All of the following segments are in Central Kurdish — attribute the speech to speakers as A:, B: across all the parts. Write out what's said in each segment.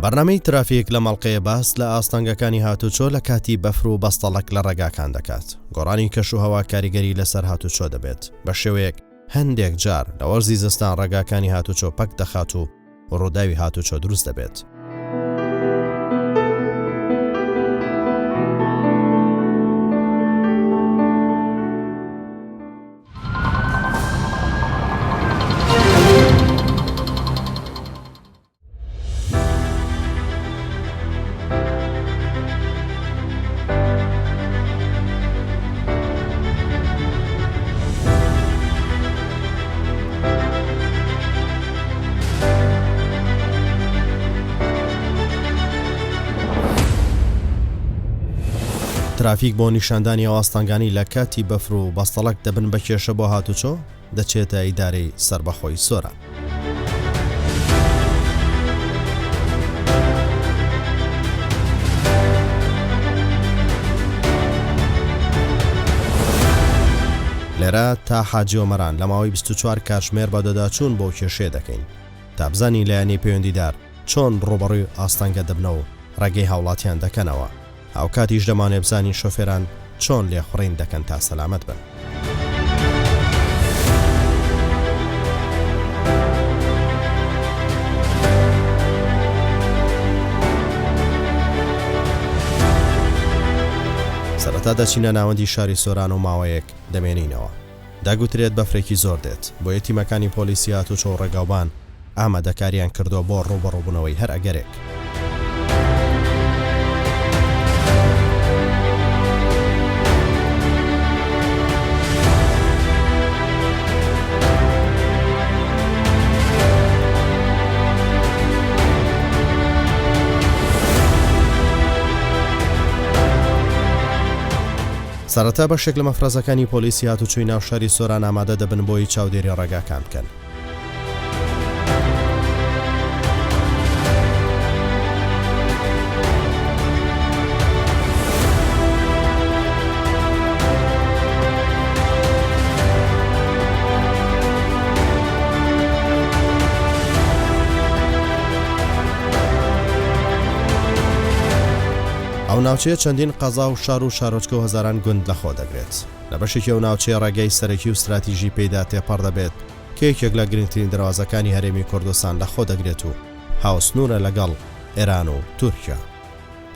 A: بەرنامەی ترافیک لە مەڵقەیە باس لە ئاستانگەکانی هاتوچۆ لە کاتی بەفر و بەستەڵک لە ڕێگاکان دەکات. گۆڕانی کەش و هەوا کاریگەری لەسەر هاتوچۆ دەبێت بە شێوەیەک هەندێک جار لە وەرزی زستان ڕێگاکانی هاتوچۆ پەک دەخات و ڕووداوی هاتوچۆ دروست دەبێت. ترافیک بۆ نیشاندانی ئاستانگانی لە کاتی بەفر و بەستەڵک دەبن بە کێشە بۆ هاتوچۆ دەچێتە ئیدارەی سەربەخۆی سۆران. لێرە تا حاجیۆمەران لە ماوەی 24 کاتژمێر بە دەداچوون بۆ کێشێ دەکەین تا بزانی لایەنی پەیوەندیدار چۆن ڕوبەڕووی ئاستانگە دەبنە و ڕێگەی هاوڵاتیان دەکەنەوە. ئەو کاتیش دەمانێت بزانین شۆفێران چۆن لێخوڕین دەکەن تا سەلامەت بن. سەرەتا دەچینە ناوەندی شاری سۆران و ماوەیەک دەمێنینەوە. داگوترێت بەفرێکی زۆر دێت بۆ یەتیمەکانی پۆلیسی هاتوچۆ و ڕێگاوبان ئامادەکاریان کردووە بۆ ڕوبەڕووبوونەوەی هەر ئەگەرێک. سەرەتا بەشێک لە مەفرەزەکانی پۆلیسی هاتوچۆی ناوشاری سۆران ئامادە دەبن بۆی چاودێری ڕێگاکان بکەن. ئەو ناوچەیە چەندین قەزا و شار و شارۆچکە و هەزاران گوند لەخۆ دەگرێت. لە بەشێکی ئەو ناوچەیە ڕێگای سەرەکی و استراتیژی پێیدا تێپەڕ دەبێت کە یەکێک لە گرنگترین دەواازەکانی هەرێمی کوردستان لەخۆ دەگرێت و هاوسنوورە لەگەڵ ئێران و تورکیا.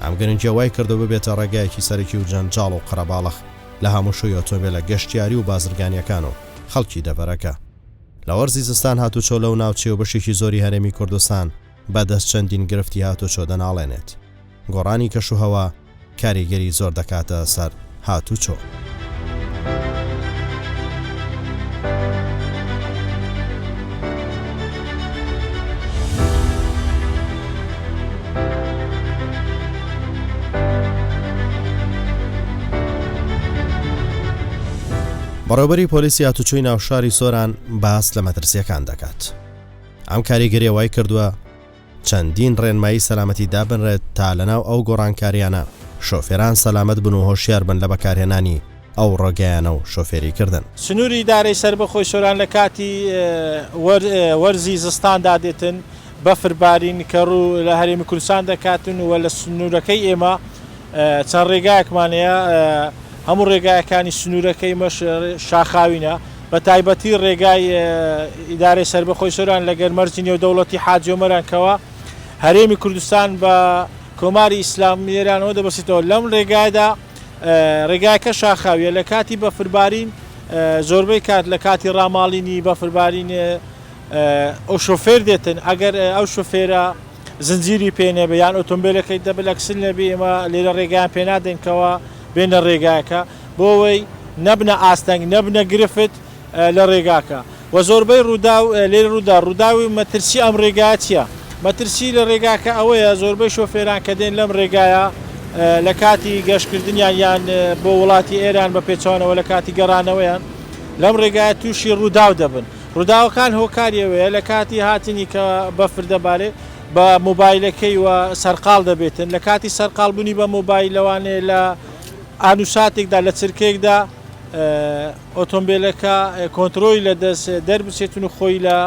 A: ئەم گرنگیە وای کردو ببێتە ڕێگایەکی سەرەکی و جەنجاڵ و قەرەباڵغ لە هەمووشوی ئۆتۆمبیلە گەشتیاری و بازرگانیەکان و خەڵکی دەڤەرەکە. لە وەرزی زستان هاتوچۆ لەو ناوچێ و بەشێکی زۆری هەرێمی کوردستان بەدەست چەندین گرفتی هاتوچۆ دەناڵێنێت. گۆڕانی کەش و هەوا کاریگەری زۆر دەکاتە سەر هاتوچۆ. بەڕێوەبەری پۆلیسی هاتوچۆی ناوشاری سۆران باس لە مەترسیەکان دەکات. ئەم کاریگەریە وای کردووە چەندین ڕێنمایی سەلامەتی دابنرێت تا لەناو ئەو گۆڕانکاریانە شۆفێران سەلامەت بن و هۆشیار بن لە بەکارهێنانی ئەو ڕۆگەیانە و شۆفێریکردن.
B: سنووری دارەی سەربەخۆی سۆران لە کاتی وەرزی زستاندا دێتن بەفربارین کە ڕوو لە هەرێمی کوردستان دەکاتن و لە سنوورەکەی ئێمە چەند ڕێگایەکمانەیە هەموو ڕێگایەکانی سنوورەکەی مەش شاخاوینە بە تایبەتی ڕێگای ئیدارەی سەربەخۆی سۆران لەگەر مەرجی نێودەوڵەتی حاجیۆمەرانکەوە هەرێمی کوردستان بە کۆماری ئیسلامی ئێرانەوە دەبەستێتەوە. لەم ڕێگایدا ڕێگایەکە شاخاویە لە کاتی بەفربارین زۆربەی کات لە کاتی ڕاماڵینی بەفربارین ئەو شۆفێر دێتن ئەگەر ئەو شۆفێرە زنجیری پێنێ بە یان ئۆتۆمبیلەکەی دەبلەکسل نەبێ ئێمە لێرە ڕێگایان پێنادەینکەوە بێنە ڕێگایەکە بۆەوەی نەبنە ئاستەنگ نەبنە گرفت لە ڕێگاکە و زۆربەی لێرە ڕووداوی مەترسی ئەم ڕێگایە چییە؟ مەترسی لە ڕێگاکە ئەوەیە زۆربەی شۆفێران کە دێن لەم ڕێگایە لە کاتی گەشتکردنیان یان بۆ وڵاتی ئێران بە پێچوانەوە لە کاتی گەڕانەوەیان لەم ڕێگایە تووشی ڕووداو دەبن. ڕووداوەکان هۆکاریەوەیە لە کاتی هاتنی کە بەفر دەبارێت بە مۆبایلەکەی و سەرقاڵ دەبێتن لە کاتی سەرقاڵبوونی بە مۆبایلەوانێ لە ئانوساتێکدا لە چرکێکدا ئۆتۆمبیلەکە کۆنتترۆی لە دەست دەربچێتون و خۆی لە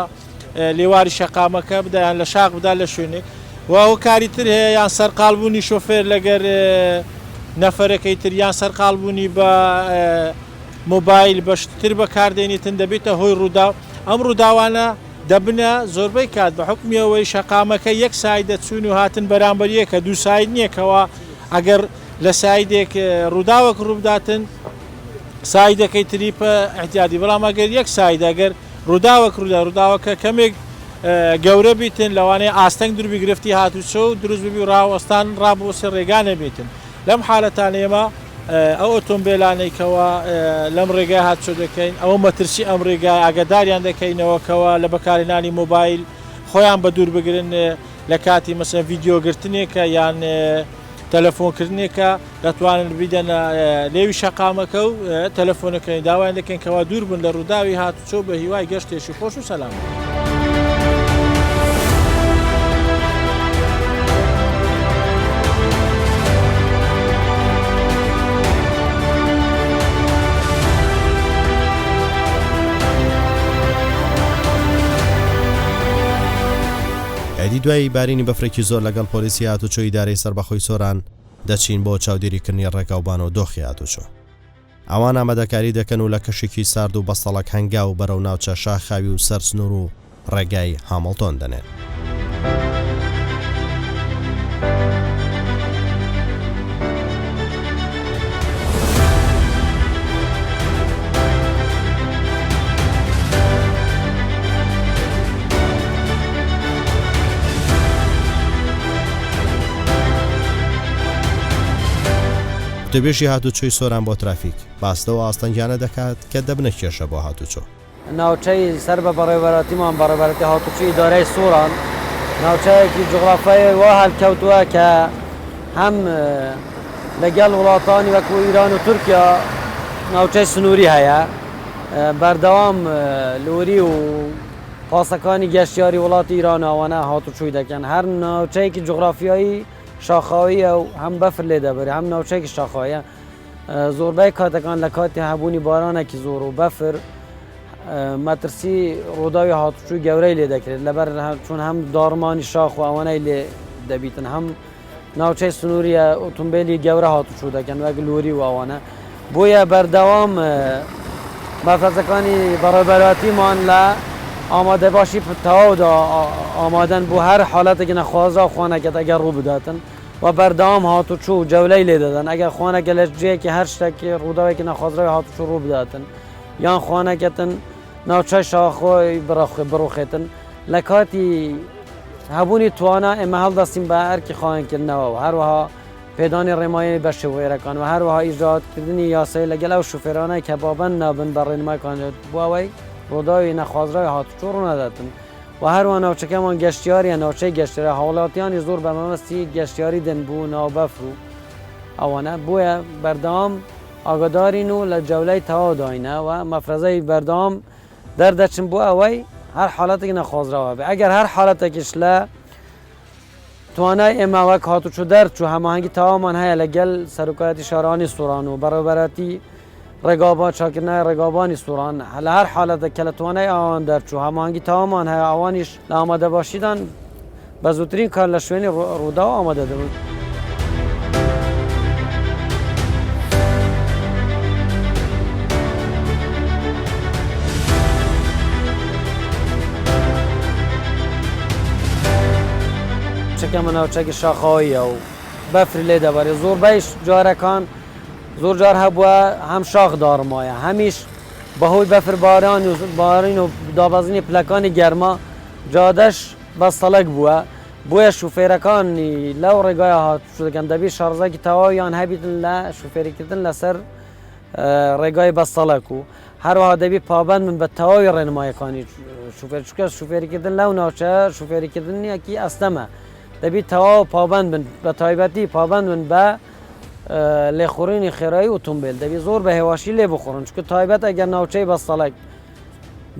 B: لێواری شەقامەکە بدایان لە شاق بدا لە شوێنێک و کاری تر هەیە یان سەرقاڵبوونی شۆفێر لەگەر نەفەرەکەی تر یان سەرقاڵبوونی بە مۆبایل بەشتر بەکاردێنیتن دەبێتە هۆی ڕوودا ئەم ڕووداوانە دەبنە زۆربەی کات بە حکمیەوەی شەقامەکە یەک سایدە چوون و هاتن بەرامبەریەکە دوو ساید نییەکەوە ئەگەر لە سایدێک ڕووداوەک ڕووداتن سایدەکەی تریپە احتیاطی بەڵام ئەگەر یەک ساید ئەگەر ڕووداوەک ڕووداوەکە کەمێک گەورە بیتن لەوانەیە ئاستەنگ دووربی گرفتی هاتوچە و دروست ببی و ڕاوەستان ڕابوەسە ڕێگانە بیتن لەم حالەتان ئێمە ئەو ئۆتۆمبیلانێکەوە لەم ڕێگای هاتچۆ دەکەین ئەوە مەترسی ئەم ڕێگای ئاگاداریان دەکەینەوەکەوە لە بەکارهێنانی مۆبایل خۆیان بە دوور بگرن لە کاتی مەسەن ڤیدیۆگرتنێکە یان تەلەفۆنکردنێکە دەتوانن بیدەنە لێوی شەقامەکە و تەلەفۆنەکەی داوایان دەکەن کەوا دوور بن لە ڕووداوی هاتوچۆ بە هیوای گەشتێکی خۆش و سەلام.
A: ئەدی دوای بارینی بەفرێکی زۆر لەگەڵ پۆلیسی هاتوچۆ ئیدارەی سەربەخۆی سۆران دەچین بۆ چاودێریکردنی ڕێگاوبان و دۆخی هاتوچۆ. ئەوان ئامادەکاری دەکەن و لە کەشێکی سارد و بەستەڵک هەنگا و بەرەو ناوچە شاخاوی و سەرسنوور و ڕێگای هامڵتۆن دەنێن. دەبێژی هاتوچۆی سۆران بۆ ترافیک باستەوە ئاستەنگیانە دەکات کە دەبنە کێشە بۆ هاتوچۆ.
C: ناوچەی سەر بە بەڕێوەبەرەتیمان بەڕێوەبەرەتی هاتوچۆی ئیدارەی سۆران ناوچەیەکی جوغرافیایی وا هەڵکەوتووە کە هەم لەگەڵ وڵاتانی وەکو ئیران و تورکیا ناوچەی سنووری هەیە بەردەوام لوری و پاسەکانی گەشتیاری وڵاتی ئیران ئەوانە هاتوچۆی دەکەن هەر ناوچەیەکی جوغرافیایی شاخاویە و هەم بەفر لێ دەبێت هەم ناوچەیەکی شاخاویە زۆربەی کاتەکان لە کاتی هەبوونی بارانێکی زۆر و بەفر مەترسی ڕووداوی هاتوچووی گەورەی لێ دەکرێت لەبەر چون هەم داڕمانی شاخ و ئەوانەی لێ دەبیتن هەم ناوچەی سنووریە ئۆتۆمبیلی گەورە هاتوچوو دەکەن وەک لوری و ئەوانە بۆیە بەردەوام مەفرەزەکانی بەڕێوەبەرەتیمان لە ئامادە باشی تەواودا ئامادەن بۆ هەر حالەتێکی نەخوازا خوانەکەت ئەگەر ڕوو بداتن و بەردەوام هاتوچوو جەولەی لێ دەدەن ئەگەر خوانەکە لە جێیەکی هەر شتێکی ڕووداوێکی نەخوازراوی هاتوچوو ڕوو بداتن یان خوانەکەتن ناوچەی شاخۆی بڕوخێتن لە کاتی هەبوونی توانە ئێمە هەڵدەستین بە ئەرکی خاوێنکردنەوە و هەروەها پێدانی ڕێمایی بە شێوەیەرەکان و هەروەها ئیجادکردنی یاسایی لەگەڵ ئەو شوفێرانەی کە بابەن نابن بە ڕێنمایکان بۆ ئەوەی ڕووداوی نەخوازراوی هاتوچوو ڕوو نەداتن و هەروە ناوچەکەمان گەشتیاریە ناوچەی گەشتیارە هاوڵاتیانی زۆر بە مەبەستی گەشتیاری دەن بوو ناوبەفر و ئەوانە بۆیە بەردەوام ئاگادارین و لە جەولەی تەواوداینە و مەفرەزەی بەردەوام دەردەچن بۆ ئەوەی هەر حاڵەتێکی نەخوازراوە بێ ئەگەر هەر حاڵەتێکیش لە توانای ئێمە وەک هاتوچوو دەرچوو هەماهەنگی تەواومان هەیە لەگەڵ سەرۆکایەتی شارانی سووران و بەڕێوەبەرەتی ڕێگابان چاکردنای ڕێگابانی سووران لە هەر حالەتە کە لە توانای ئەوان دەرچوو هەماهەنگی تەواومان هەیە ئەوانیش لە ئامادەباشیدان بە زووترین کار لە شوێنی ڕووداو ئامادە دەبن. چەکەمە ناوچەکی شاخاویە و بەفری لێ دەبارێت زۆربەی جارەکان زۆر جار هەبووە هەم شاخ داڕمایە هەمیش بەهۆی بەفربارین و دابەزینی پلەکانی گەرما جادەش بەستەڵک بووە بۆیە شوفێرەکانی لەو ڕێگایە هاتوچوو دەکەن دەبی شارزەکی تەواویان هەبیتن لە شوفێریکردن لەسەر ڕێگای بەستەڵک و هەروەها دەبی پابەند من بە تەواوی ڕێنمایەکانی شوفێر چونکە شوفێریکردن لەو ناوچە شوفێریکردنیەکی ئەستەمە دەبی تەواو پابەند بن بە تایبەتی پابەند من بە لێخوڕینی خێرایی ئۆتۆمبیل دەبی زۆر بە هێواشی لێ بخۆڕن چونکە تایبەت ئەگەر ناوچەی بەستەڵک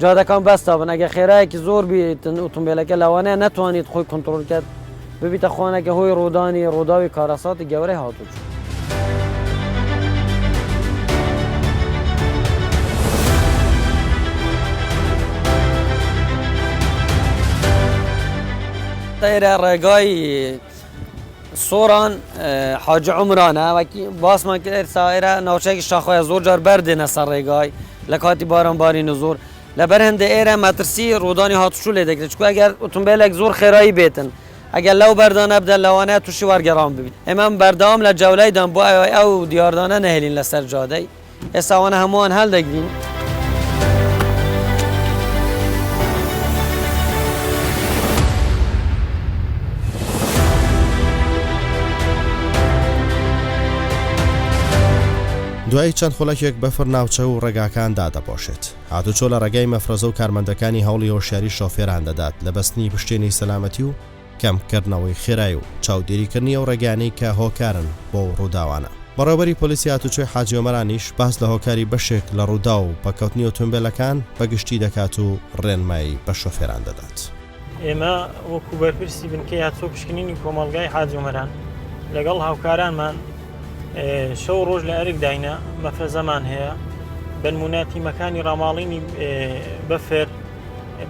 C: جادەکان بەستا بن ئەگەر خێرایەکی زۆر بیتن ئۆتۆمبیلەکە لەوانەیە نەتوانیت خۆی کۆنتڕۆل کرد ببیتە خوانەکە هۆی ڕووداوی کارەساتی گەورەی هاتوچوو. إيرا رجاي صوران حاج عمرانه وكي باس ما كير سائره نوشك شاخويا زور جار برد نصر رجاي لكاتي باران باري نزور لبرهند إيرا مترسي روداني هات شو لدك چكو اگر اتومبيلك زور خيرایی بيتن اگر لو بردان ابدا لوانه توشي ورگرام ببین امام بردام لجولای دان بو او دیاردانه نهلین لسر جادی اسوانه همون هل دگرین
A: دوای چەند خولەکێک بەفر ناوچە و ڕێگاکان دادەپۆشێت هاتوچۆ لە ڕێگای مەفرەزە و کارمەندەکانی هەوڵی هۆشیاری شۆفێران دەدات لە بەستنی پشتێنی سەلامەتی و کەمکردنەوەی خێرایی و چاودێریکردنی ئەو ڕێگانەی کە هۆکارن بۆ ڕووداوانە بەڕێوەبەری پۆلیسی هاتوچۆی حاجی ئۆمەرانیش باس لە هۆکاری بەشێک لە ڕوودا و پەکەوتنی ئۆتۆمبیلەکان بەگشتی دەکات و ڕێنمایی بە شۆفێران دەدات
D: ئێمە وەکو بەرپرسی بنکەی هاتوچۆ پشکنینی کۆمەڵگای حاجی ئۆمەران لەگەڵ هاوکارانمان شەو ڕۆژ لە ئەرک داینە مەفرەزەمان هەیە بنمونەتی مەکانی ڕاماڵینی بەفر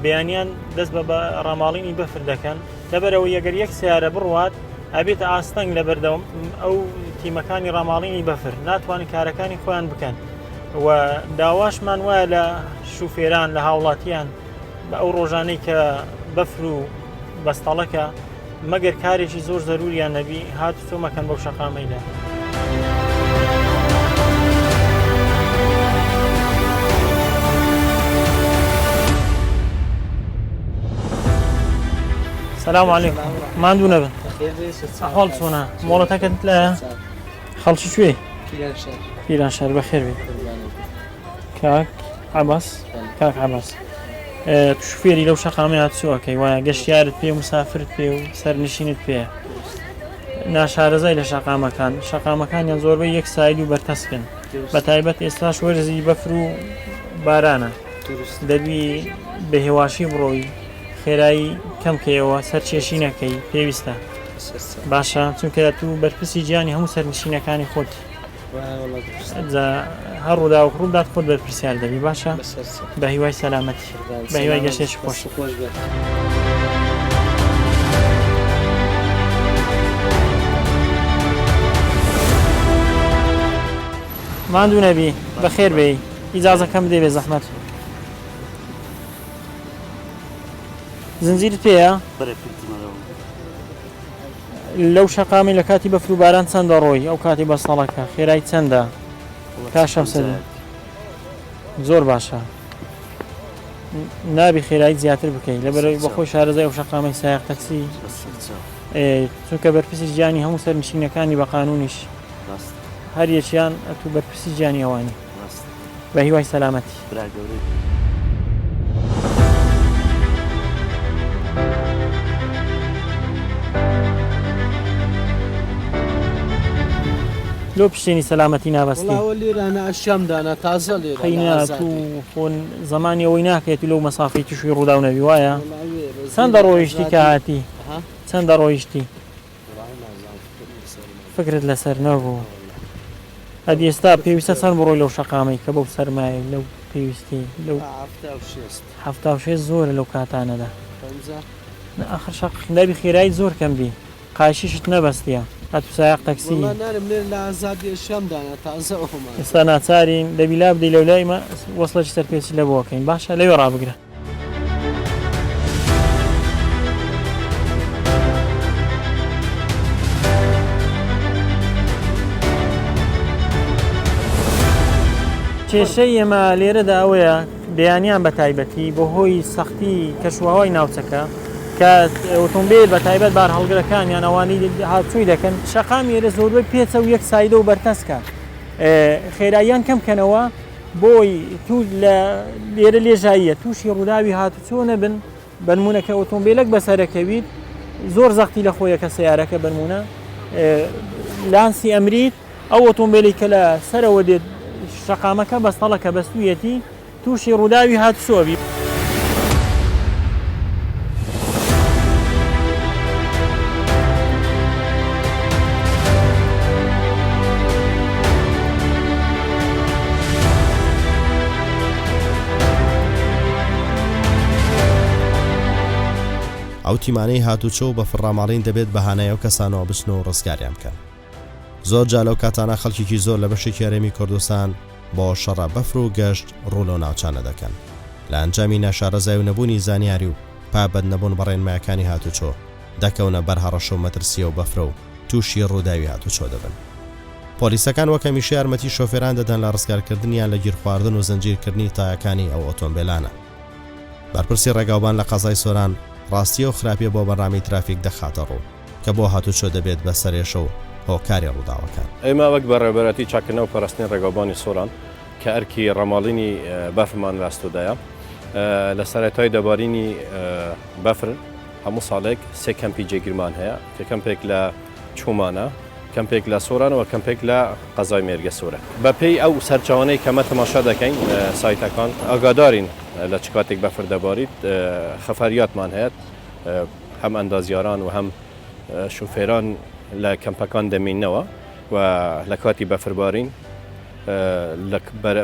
D: بەیانیان دەست بە ڕاماڵینی بەفر دەکەن لەبەرەوە یەگەر یەک سیارە بڕوات ئەبێتە ئاستەنگ لە بەردەوام ئەو تیمەکانی ڕاماڵینی بەفر ناتوانین کارەکانی خۆیان بکەن و داواشمان وایە لە شوفێران لە هاوڵاتیان بە ئەو ڕۆژانەی کە بەفر و بەستەڵەکە مەگەر کارێکی زۆر زەروریان نەبی هاتوچۆ مەکەن بەو شەقامەیدا. السلام عليكم ما عندنا بن أحوال صونا مولتك أنت لا خلص شوي كيلان شهر بخير بي كاك عباس تشوفيري لو شقامي هاتسوها كي ويا قشيارت بيه ومسافرت بيه وسر نشينت بيه ناشارزای لە شەقامەکان یان زۆربەی یەک سایلی و بەرتەسکن بە تایبەت ئێستاش وەرزی بەفر و بارانە دەبی بە هێواشی بڕۆی خێرایی کەمکەیەوە سەر کێشی نەکەی پێویستە باشە چونکە تو بەرپرسی گیانی هەموو سەرنشینەکانی خۆت هەر ڕوودا و ڕوودات خۆت بەرپرسیار دەبی باشە بە هیوای سەلامەتی بە هیوای گەشتێکی خۆش ماندوو نەبی بەخێر بێ ئیجازەکەم بدەی بێ زەحمەت زنجیرت پێیە لەو شەقامی لە کاتی بەفر و باران چەندە ڕۆی ئەو کاتی بەستەڵەکە خێرای چەندە تا 600 زۆر باشە نابی خێرایی زیاتر بکەیت لەبەرەوەی بەخۆی شارەزای ئەو شەقامی سایق تەکسی چونکە بەرپرسی گیانی هەموو سەرنشینەکانی بە قانونیش هەر یەکیان ئەتوو بەرپرسی گیانی ئەوانی بە هیوای سەلامەتی لۆ پشتێنی سەلامەتی نابەستی
E: لێرانە ئەشیامدانە تازە لێ
D: خەینە تو خۆن زمانی ئەوەی ناکەێت و لەو مەسافەی توشی ڕوودا و نەبی وایە چەندە ڕۆیشتی کە هاتی چەندە ڕۆیشتی فکرت لەسەر نەبوو هەدی ئێستا پێویستە چەند بڕۆی لەو شەقامەی کە بەو سەرمایە لەو پێویستی لەو 76 زۆرە لەو کاتانەدا ئاخر شەق نەبی خێرایی زۆر کەم بی قایشیشت نەبەستیە هاتو سایق تەکسی ئێستا ناچارین دەبیلا بدەی لەولای مە وەسڵەی سەرپێچی لە بۆکەین باشە لەوێ ڕابگرە کێشەی ئێمە لێرەدا ئەوەیە بەیانیان بە تایبەتی بۆ هۆی سەختی کەشوهەوای ناوچەکە کە ئۆتۆمبیل بە تایبەت بار هەڵگرەکان یان ئەوانەی هاتووی دەکەن شەقام ئێرە زۆربەی پێچە و یەک سایدە و بەرتەسکە خێراییان کەمکەنەوە بۆی تو لە لێرە لێژاییە تووشی ڕووداوی هاتوچۆ نەبن بنمونەکە ئۆتۆمبیلەک بەسەرەکەویت زۆر زەختی لە خۆیەکە سیارەکە بنمونە لانسی ئەمریت ئەو ئۆتۆمبیلی کە لە سەرەوە دێت شەقامەکە بەستەڵەکە بەستویەتی تووشی ڕووداوی هاتوچۆبی
A: ئەو تیمانەی هاتوچۆ بە فڕاماڵین دەبێت بەهانەیە و کەسانەوە بچن و ڕزگاریان بکەن. زۆر جا لەو کاتانە خەڵکیی زۆر لە بەشێکی هەرێمی کوردستان بۆ شەڕە بەفر و گەشت ڕوولە ناوچانە دەکەن. لە ئەنجامی ناشارەزای و نەبوونی زانیاری و پابەت نەبوون بەڕێنمایەکانی هاتوچۆ دەکەونە بەر هەڕەشە و مەترسیە و بەفرە و تووشی ڕووداوی هاتوچۆ دەبن. پۆلیسەکان وەک هەمیشە یارمەتی شۆفێران دەدەن لە ڕزگارکردنیان لە گیرخواردن و زنجیرکردنی تایەکانی ئەو ئۆتۆمبیلانە. بەرپرسی ڕێگاوبان لە قەزای سۆران ڕاستیە و خراپیە بۆ بەڕامی ترافیک دەخاتە ڕوو کە بۆ هاتوچۆ دەبێت بە سەرێشە و هۆکاری ڕووداوەکان.
F: ئێمە وەک بەڕێبەرەتی چاکردنەوە و پەرستنی ڕێگاوبانی سۆران کە ئەرکی ڕەماڵینی بەفرمان لاستودایە لە سەرەتای دەبارینی بەفر هەموو ساڵێک سێ کەمپی جێگیرمان هەیە کە کەمپێک لە چومانە، کەمپێک لە سۆرانەوە کەمپێک لە قەزای مێرگە سوورە. بەپێی ئەو سەرچاوانەی کەمە تەماشا دەکەین سایتەکان ئاگادارین لە چ کاتێک بەفر دەبارێت خەفەریاتمان هەیە هەم ئەندازیاران و هەم شوفێران لە کەمپەکان دەمینەوە و لە کاتی بەفربارین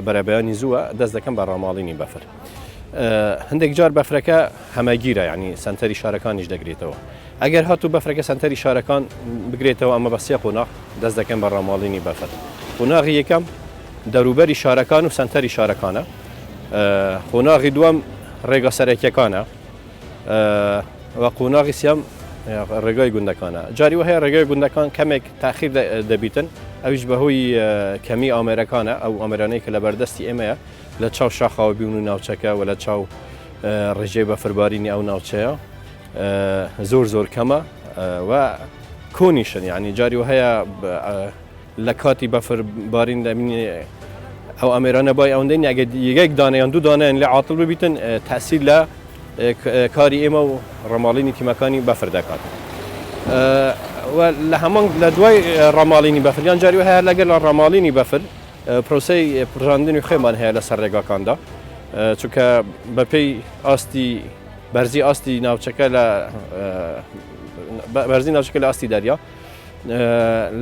F: بەرەبەیانی زووە دەست دەکەم بە ڕاماڵینی بەفر. هەندێک جار بەفرەکە هەمەگیرە، یعنی سنتەری شارەکانیش دەگرێتەوە. ئەگەر هاتوو بەفرەکە سنتەری شارەکان بگرێتەوە ئەمە بە سێ قۆناغ دەست دەکەم بە ڕاماڵینی بەفر. قۆناغی یەکەم دەروبەری شارەکان و سنتەری شارەکانە، قۆناغی دووەم ڕێگا سەرەکیەکانە و قۆناغی سێم ڕێگای گوندەکانە. جاری وهەیە ڕێگای گوندەکان کەمێک تاخیر دەبیتن، ئەویش بەهۆی کەمی ئامێرەکانە، ئەو ئامێرانەی کە لە بەردەستی ئێمەیە لە چاو شاخاوە بیون و ناوچەکە و لە چاو ڕێژەی بەفربارینی ئەو ناوچەیە زۆر کەمە و کۆنیشن، یعنی جاری وهەیە لە کاتی بەفربارین دەبینی ئەو ئەمێرانە بای ئەوەندەین ئەگەر یەک دانەیان دوو دانەیان لێ عاتڵ ببیتن تەسیر لە کاری ئێمە و ڕەماڵینی تیمەکانی بەفر دەکات. لە هەمان لە دوای ڕەماڵینی بەفریان جاری هەیە لەگەر لە ڕەماڵینی بەفر پرۆسەی پڕاندنی خێمان هەیە لە سەر ڕێگاکاندا، چونکە بەپێی ئاستی بەرزی ئاستی ناوچەکە لە بەرزی ناوچەکە لە ئاستی دەریا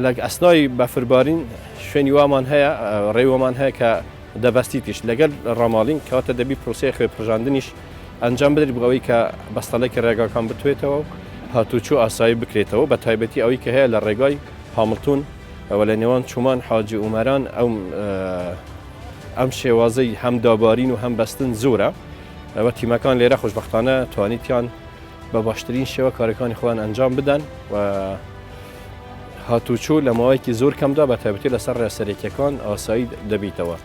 F: لە ئەسنای بەفربارین شوێنی وامان هەیە، ڕێوەمان هەیە کە دەبەستیتیش لەگەر ڕەماڵین کەواتە دەبی پرۆسەی خوێ پڕژاندنیش ئەنجام بدرێت بەوەی کە بەستەڵێکی ڕێگاکان بتوێتەوە و هاتوچۆ ئاسایی بکرێتەوە، بە تایبەتی ئەوەی کە هەیە لە ڕێگای هامڵتون ئەوە لە نێوان چومان حاجی ئومەران ئەم شێوازەی هەم دابارین و هەم بەستن زۆرە ئەوە تیمەکان لێرە خۆشبەختانە توانیتیان بە باشترین شێوە کارەکانی خۆیان ئەنجام بدەن و هاتوچۆ لە ماوەیەکی زۆر کەمدا بە تایبەتی لەسەر ڕێسەرەکیەکان ئاسایی دەبیتەوە.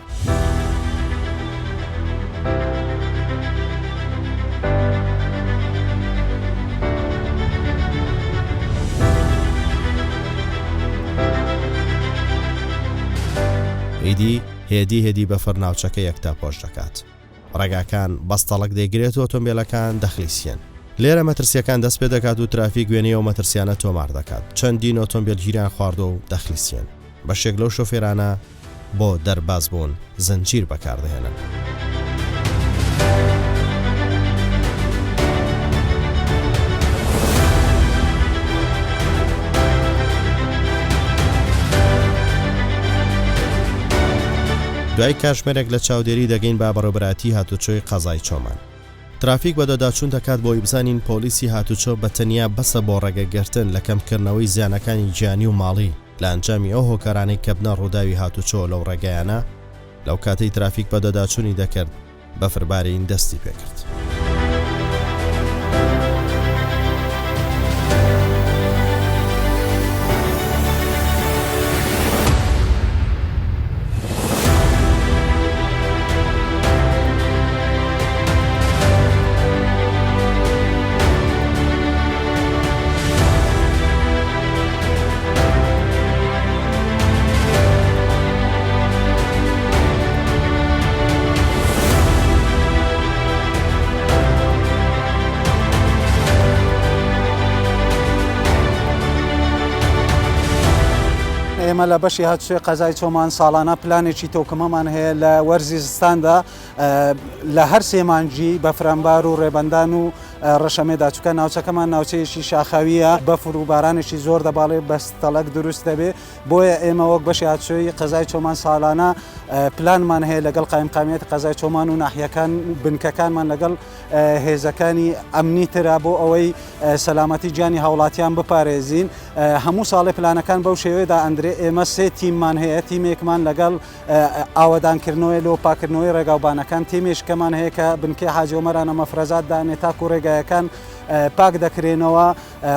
A: ئیدی هێدی بەفر ناوچەکە یەکتا پۆش دەکات. ڕێگاکان بەستەڵک دەیگرێت و ئۆتۆمبیلەکان دەخلیسیەن. لێرە مەترسیەکان دەست پێ دەکات و ترافیک وێنەیە و مەترسیانە تۆمار دەکات. چەندین ئۆتۆمبیل گیریان خواردۆ و دەخلیسیەن. بەشێک لەو شۆفێرانە بۆ دەرباز بوون زنجیر بەکاردەهێنن. دوای کاتژمێرێک لە چاودێری دەگەین با بەڕێوەبەراتی هاتوچۆی قەزای چۆمان. ترافیک بە دەداچوون دەکات بۆی بزانین پۆلیسی هاتوچۆ بە تەنیا بەسە بۆ ڕێگەگرتن لە کەمکردنەوەی زیانەکانی گیانی و ماڵی لە ئەنجامی ئەو هۆکارانەی کە بنە ڕووداوی هاتوچۆ لەو ڕێگەیانە لەو کاتەی ترافیک بە دەداچوونی دەکرد بەفربارین دەستی پێکرد.
G: ئێمە لە بەشی هاتوچێ قەزای چۆمان ساڵانە پلانێکی تۆکمەمان هەیە لە وەرزی زستاندا لە هەر سێمانجی بە فرەمبار و ڕێبەندان و ڕەشەمێدا چکە ناوچەکەمان ناوچەیەکی شاخاویە بەفر و بارانێکی زۆر دەباڵێ بەستەڵک دروست دەبێ بۆیە ئێمە وەک بەشی هاتوچۆی قەزای چۆمان ساڵانە پلانمان هەیە لەگەڵ قایمقامیەتی قەزای چۆمان و ناحیەکان بنکەکانمان لەگەڵ هێزەکانی ئەمنی ترا بۆ ئەوەی سەلامەتی گیانی هاوڵاتیان بپارێزین هەموو ساڵی پلانەکان بەو شێوەیەدا ئەندرێ ئێمە سێ تیممان هەیە تیمێکمان لەگەڵ ئاوەدانکردنەوەی لۆپاکردنەوەی ڕێگاوبانەکان تیمێشکەمان هەیە کە بنکەی حاجی عومەرانە مەفرەزات دانێ تاکو ڕێگایەکان پاک دەکرێنەوە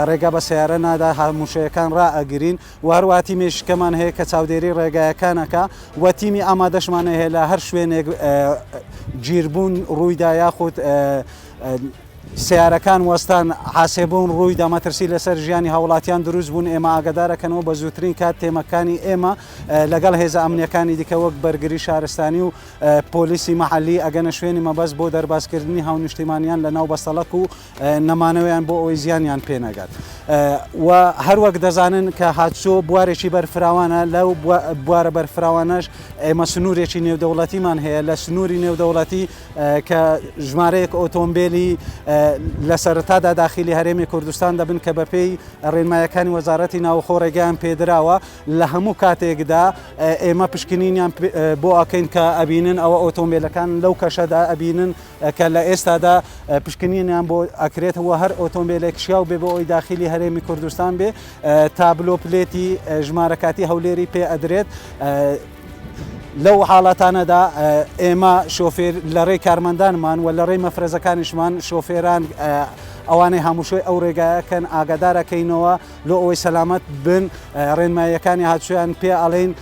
G: ڕێگا بە سیارە نادا هەمووشەیەکان ڕائەگرین و هەروە تیمێشکەمان هەیە کە چاودێری ڕێگایەکانەکە و تیمی ئامادەشمان هەیە لە هەر شوێنێک گیربوون ڕوویدا یاخود سیارەکان وەستان حاسێبوون ڕوویدا مەترسی لەسەر ژیانی هاوڵاتیان دروست بوون ئێمە ئاگدارەکەنەوە بە زووترین کات تێمەکانی ئێمە لەگەڵ هێزە ئەمنیەکانی دیکە وەک بەرگری شارستانی و پۆلیسی مەحەلی ئەگەنە شوێنی مەبەست بۆ دەرباسکردنی هاونیشتیمانیان لە ناو بەستەڵک و نەمانەوەیان بۆ ئەوەی زیانیان پێنەگات و هەروەک دەزانن کە هاتچۆ بوارێکی بەرفراوانە لەو بوارە بەرفراوانەش ئێمە سنوورێکی نێودەوڵەتیمان هەیە لە سنووری نێودەوڵەتی کە ژمارەیەک ئۆتۆمبیلی لە سەرەتادا داخلی هەرێمی کوردستان دەبن کە بەپێی ڕێنمایەکانی وەزارەتی ناوخۆ ڕێگەیان پێدراوە لە هەموو کاتێکدا ئێمە پشکنینیان بۆ ئەکەین کە ئەبینن ئەوە ئۆتۆمبیلەکان لەو کەشەدا ئەبینن کە لە ئێستادا پشکنینیان بۆ ئەکرێتەوە هەر ئۆتۆمبیلێک شیاو بێ بۆ ئەوی داخلی هەرێمی کوردستان بێ تابلۆ پلێتی ژمارەکاتی هەولێری پێ ئەدرێت لەو حاڵاتانەدا ئێمە شۆفێر لە ڕێی کارمەندانمان و لە ڕێی مەفرەزەکانیشمان شۆفێران ئەوانەی هەمووشۆی ئەو ڕێگایەکەن ئاگادارەکەینەوە لۆ ئەوەی سەلامەت بن ڕێنماییەکانی هاتوویان پێ ئەڵێن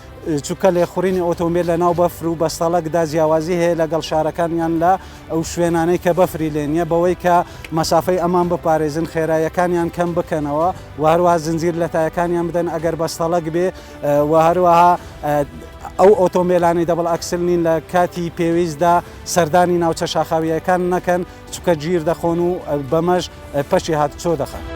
G: چووکە لێخوڕینی ئۆتۆمبیل لە ناو بەفر و بەستەڵکدا جیاوازی هەیە لەگەڵ شارەکانیان لە ئەو شوێنانەی کە بەفری لێنیە بەوەی کە مەسافەی ئەمان بپارێزن خێراییەکانیان کەم بکەنەوە و هەروەها زنجیر لە تایەکانیان بدەن ئەگەر بەستەڵک بێ و هەروەها ئەو ئۆتۆمبیلانی دەبڵ ئەکسل نین لە کاتی پێویستدا سەردانی ناوچە شاخاویەکان نەکەن چکە گیر دەخۆن و بەمەش پەشی هاتچۆ دەخەن.